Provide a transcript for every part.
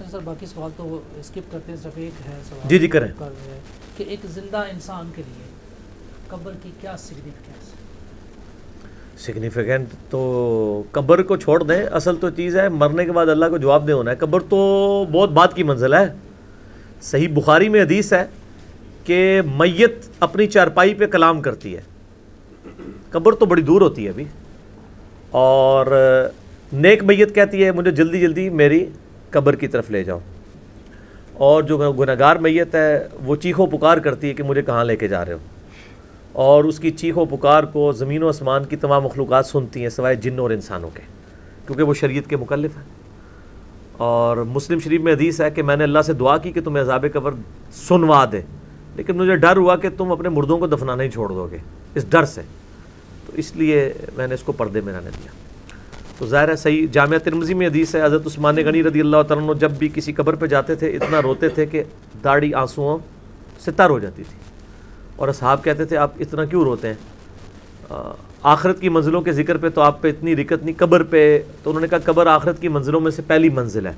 سر باقی سوال تو اسکپ کرتے ہیں، صرف ایک ہے سوال جی کریں کر رہے ہیں کہ ایک زندہ انسان کے لیے قبر کی کیا سگنیفیکینس ہے؟ سگنیفیکینٹ تو قبر کو چھوڑ دیں، اصل تو چیز ہے مرنے کے بعد اللہ کو جواب دے ہونا ہے. قبر تو بہت بات کی منزل ہے. صحیح بخاری میں حدیث ہے کہ میت اپنی چارپائی پہ کلام کرتی ہے. قبر تو بڑی دور ہوتی ہے ابھی، اور نیک میت کہتی ہے مجھے جلدی جلدی میری قبر کی طرف لے جاؤ، اور جو گنہگار میت ہے وہ چیخ و پکار کرتی ہے کہ مجھے کہاں لے کے جا رہے ہو، اور اس کی چیخ و پکار کو زمین و آسمان کی تمام مخلوقات سنتی ہیں سوائے جن اور انسانوں کے، کیونکہ وہ شریعت کے مکلف ہیں. اور مسلم شریف میں حدیث ہے کہ میں نے اللہ سے دعا کی کہ تمہیں عذاب قبر سنوا دے، لیکن مجھے ڈر ہوا کہ تم اپنے مردوں کو دفنانا ہی چھوڑ دو گے اس ڈر سے، تو اس لیے میں نے اس کو پردے میں رہنے دیا. تو ظاہر ہے صحیح جامعہ ترمذی میں حدیث ہے حضرت عثمان غنی رضی اللہ تعالیٰ عنہ جب بھی کسی قبر پہ جاتے تھے اتنا روتے تھے کہ داڑھی آنسوؤں سے تر ہو جاتی تھی، اور اصحاب کہتے تھے آپ اتنا کیوں روتے ہیں، آخرت کی منزلوں کے ذکر پہ تو آپ پہ اتنی رکت نہیں، قبر پہ تو انہوں نے کہا قبر آخرت کی منزلوں میں سے پہلی منزل ہے.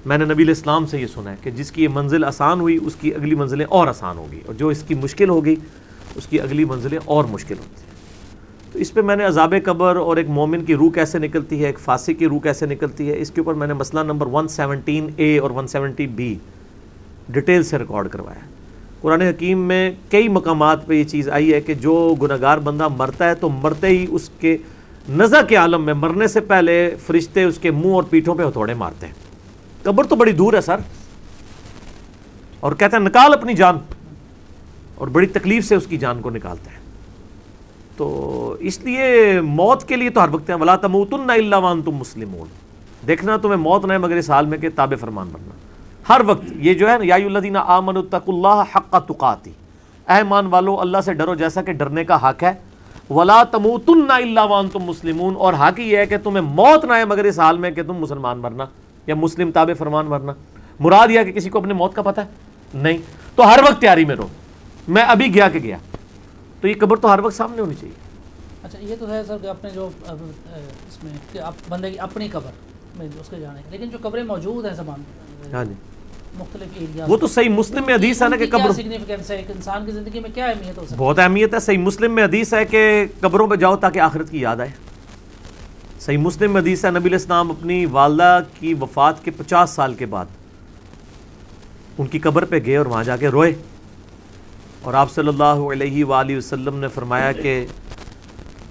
میں نے نبی علیہ السلام سے یہ سنا ہے کہ جس کی یہ منزل آسان ہوئی اس کی اگلی منزلیں اور آسان ہوگی، اور جو اس کی مشکل ہوگی اس کی اگلی منزلیں اور مشکل ہوتی ہیں. تو اس پہ میں نے عذاب قبر اور ایک مومن کی روح کیسے نکلتی ہے، ایک فاسق کی روح کیسے نکلتی ہے، اس کے اوپر میں نے مسئلہ نمبر 117A اور 170B ڈیٹیل سے ریکارڈ کروایا ہے. قرآن حکیم میں کئی مقامات پہ یہ چیز آئی ہے کہ جو گنہگار بندہ مرتا ہے تو مرتے ہی اس کے نزع کے عالم میں مرنے سے پہلے فرشتے اس کے منہ اور پیٹھوں پہ ہتھوڑے مارتے ہیں. قبر تو بڑی دور ہے سر، اور کہتے ہیں نکال اپنی جان، اور بڑی تکلیف سے اس کی جان کو نکالتے ہیں. تو اس لیے موت کے لیے تو ہر وقت ہے وَلَا تَمُوتُنَّ إِلَّا وَأَنْتُمْ مُسْلِمُونَ، دیکھنا تمہیں موت نہ ہے مگر اس حال میں کہ تابع فرمان بننا ہر وقت. یہ جو ہے نا یا ایھا الذین آمنوا اتقوا اللہ حق تقاتہ، اے ایمان والو اللہ سے ڈرو جیسا کہ ڈرنے کا حق ہے. وَلَا تَمُوتُنَّ إِلَّا وَأَنْتُمْ مُسْلِمُونَ، اور حق یہ ہے کہ تمہیں موت نہ ہے مگر اس حال میں کہ تم مسلمان مرنا یا مسلم تابع فرمان مرنا. مراد یہ ہے کہ کسی کو اپنے موت کا پتہ ہے نہیں، تو ہر وقت تیاری میں رہو. میں ابھی گیا کہ گیا، تو یہ قبر تو ہر وقت سامنے ہونی چاہیے. اچھا یہ تو ہے سر کہ اپنے جو اس میں کہ بندے کی اپنی قبر میں اس کے جانے، لیکن جو قبریں موجود ہیں زمان میں، ہاں جی مختلف ایریا، وہ تو صحیح مسلم میں حدیث ہے نا کہ قبر سگنیفیکینس ہے ایک انسان کی زندگی میں، کیا اہمیت ہو سکتی ہے؟ بہت اہمیت ہے. صحیح مسلم میں حدیث ہے کہ قبروں پہ جاؤ تاکہ آخرت کی یاد آئے. صحیح مسلم میں حدیث ہے نبی علیہ السلام اپنی والدہ کی وفات کے 50 سال کے بعد ان کی قبر پہ گئے اور وہاں جا کے روئے، اور آپ صلی اللہ علیہ وآلہ وسلم نے فرمایا کہ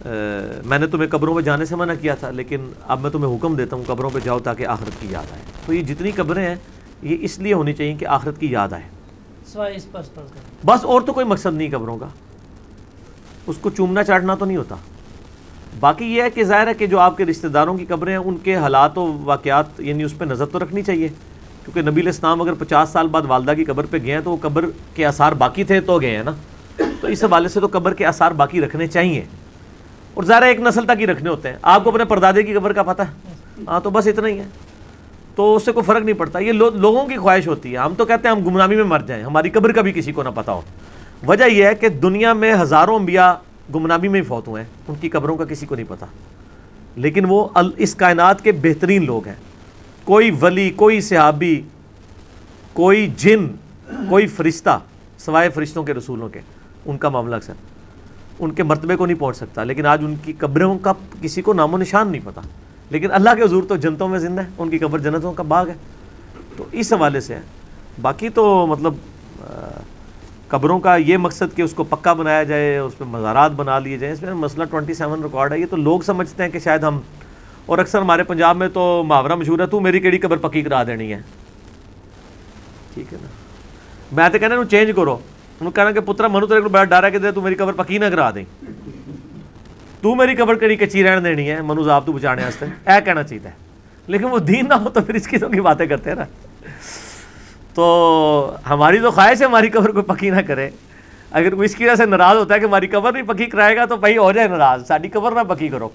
میں نے تمہیں قبروں پہ جانے سے منع کیا تھا لیکن اب میں تمہیں حکم دیتا ہوں قبروں پہ جاؤ تاکہ آخرت کی یاد آئے. تو یہ جتنی قبریں ہیں یہ اس لیے ہونی چاہیے کہ آخرت کی یاد آئے، سوائے اس پر بس. اور تو کوئی مقصد نہیں قبروں کا، اس کو چومنا چاٹنا تو نہیں ہوتا. باقی یہ ہے کہ ظاہر ہے کہ جو آپ کے رشتہ داروں کی قبریں ہیں ان کے حالات و واقعات یعنی اس پہ نظر تو رکھنی چاہیے، کیونکہ نبی علیہ السلام اگر 50 سال بعد والدہ کی قبر پہ گئے ہیں تو وہ قبر کے آثار باقی تھے تو گئے ہیں نا، تو اس حوالے سے تو قبر کے آثار باقی رکھنے چاہیے. اور ظاہر ایک نسل تک ہی رکھنے ہوتے ہیں. آپ کو اپنے پردادے کی قبر کا پتہ ہے، ہاں تو بس اتنا ہی ہے، تو اس سے کوئی فرق نہیں پڑتا. یہ لوگوں کی خواہش ہوتی ہے. ہم تو کہتے ہیں ہم گمنامی میں مر جائیں، ہماری قبر کا بھی کسی کو نہ پتہ ہو. وجہ یہ ہے کہ دنیا میں ہزاروں انبیاء گمنامی میں ہی فوت ہوئے ہیں، ان کی قبروں کا کسی کو نہیں پتہ، لیکن وہ اس کائنات کے بہترین لوگ ہیں. کوئی ولی، کوئی صحابی، کوئی جن، کوئی فرشتہ سوائے فرشتوں کے رسولوں کے ان کا معاملہ اکثر ان کے مرتبے کو نہیں پہنچ سکتا، لیکن آج ان کی قبروں کا کسی کو نام و نشان نہیں پتہ. لیکن اللہ کے حضور تو جنتوں میں زندہ ہے، ان کی قبر جنتوں کا باغ ہے. تو اس حوالے سے ہے. باقی تو مطلب قبروں کا یہ مقصد کہ اس کو پکا بنایا جائے، اس پہ مزارات بنا لیے جائیں، اس میں مسئلہ 27 ریکارڈ ہے. یہ تو لوگ سمجھتے ہیں کہ شاید ہم، اور اکثر ہمارے پنجاب میں تو محاورہ مشہور ہے تو میری کیڑی قبر پکی کرا دینی ہے. ٹھیک ہے نا، میں تو کہنا انہوں چینج کرو. انہوں کہنا کہ پترا منو تیرے کو بڑا ڈر ہے کہ تو میری قبر پکی نہ کرا دیں، تو میری قبر کیڑی کچی رہن دینی ہے منو عذاب تو بچانے واسطے، اے کہنا چاہیے. لیکن وہ دین نہ ہو تو پھر اس قسم کی باتیں کرتے ہیں نا. تو ہماری تو خواہش ہے ہماری قبر کو پکی نہ کرے. اگر کوئی اس کی وجہ سے ناراض ہوتا ہے کہ ہماری قبر نہیں پکی کرائے گا تو بھائی ہو جائے ناراض، ساری قبر نہ پکی کرو.